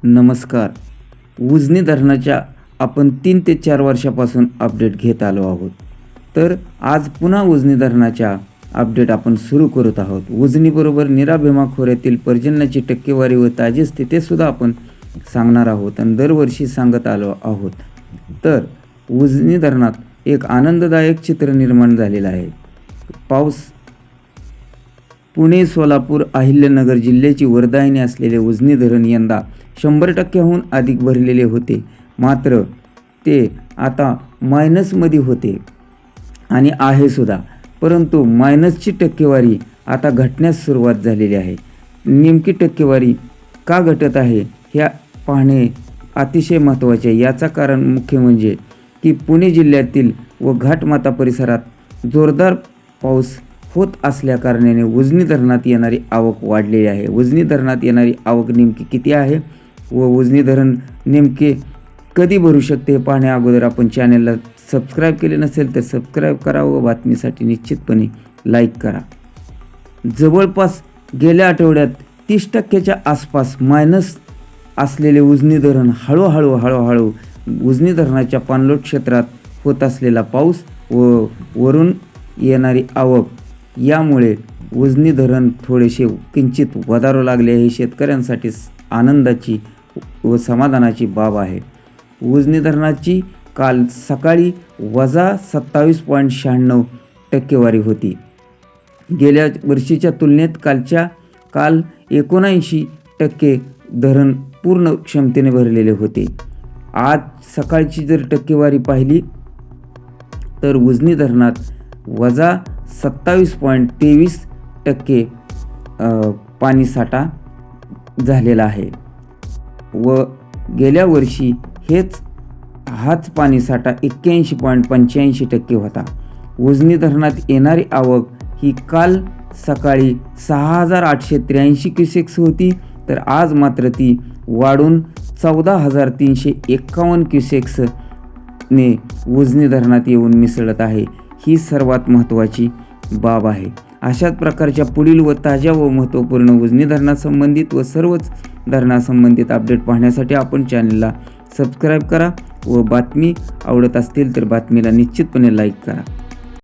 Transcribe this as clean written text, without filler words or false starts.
नमस्कार. उजनी धरणाच्या आपण 3 ते 4 वर्षापासून अपडेट घेत आलो आहोत. तर आज पुन्हा उजनी धरणाच्या अपडेट आपण सुरू करत आहोत. उजनीबरोबर नीरा भीमा खोऱ्यातील पर्जन्याची टक्केवारी व ताजी स्थितीसुद्धा आपण सांगणार आहोत आणि दरवर्षी सांगत आलो आहोत. तर उजनी धरणात एक आनंददायक चित्र निर्माण झालेलं आहे. पाऊस पुणे, सोलापूर, अहिल्यानगर जिल्ह्याची वरदायिनी असलेले उजनी धरण यंदा 100%हून अधिक भरलेले होते. मात्र ते आता मायनसमध्ये होते आणि आहे सुद्धा. परंतु मायनसची टक्केवारी आता घटण्यास सुरुवात झालेली आहे. नेमकी टक्केवारी का घटत आहे हे पाहणे अतिशय महत्त्वाचे आहे. याचं कारण मुख्य म्हणजे की पुणे जिल्ह्यातील व घाटमाता परिसरात जोरदार पाऊस होत असल्याकारणाने उजनी धरणात येणारी आवक वाढलेली आहे. उजनी धरणात येणारी आवक नेमकी किती आहे व उजनी धरण नेमके कधी भरू शकते हे पाहण्या अगोदर आपण चॅनलला सबस्क्राईब केले नसेल तर सबस्क्राईब करा व बातमीसाठी निश्चितपणे लाईक करा. जवळपास गेल्या आठवड्यात 30%च्या आसपास मायनस असलेले उजनी धरण हळूहळू उजनी धरणाच्या पाणलोट क्षेत्रात होत असलेला पाऊस व वरून येणारी आवक यामुळे उजनी धरण थोडेसे किंचित वधारू लागले. हे शेतकऱ्यांसाठी आनंदाची व समाधानाची बाब आहे. उजनी धरणाची काल सकाळी -27.96 टक्केवारी होती. गेल्या वर्षीच्या तुलनेत काल 79% धरण पूर्ण क्षमतेने भरलेले होते. आज सकाळची जर टक्केवारी पाहिली तर उजनी धरणात -27.23% पाणीसाठा झालेला आहे व गेल्या वर्षी हाच पाणीसाठा 81.85% होता. उजनी धरणात येणारी आवक ही काल सकाळी 6,883 क्युसेक्स होती, तर आज मात्र ती वाढून 14,351 क्युसेक्सने उजनी धरणात येऊन मिसळत आहे. ही सर्वात महत्त्वाची बाब आहे. अशाच प्रकारच्या पुढील व ताज्या व महत्त्वपूर्ण उजनी धरणासंबंधित व सर्वच धरणासंबंधित अपडेट पाहण्यासाठी आपण चॅनलला सबस्क्राईब करा व बातमी आवडत असतील तर बातमीला निश्चितपणे लाईक करा.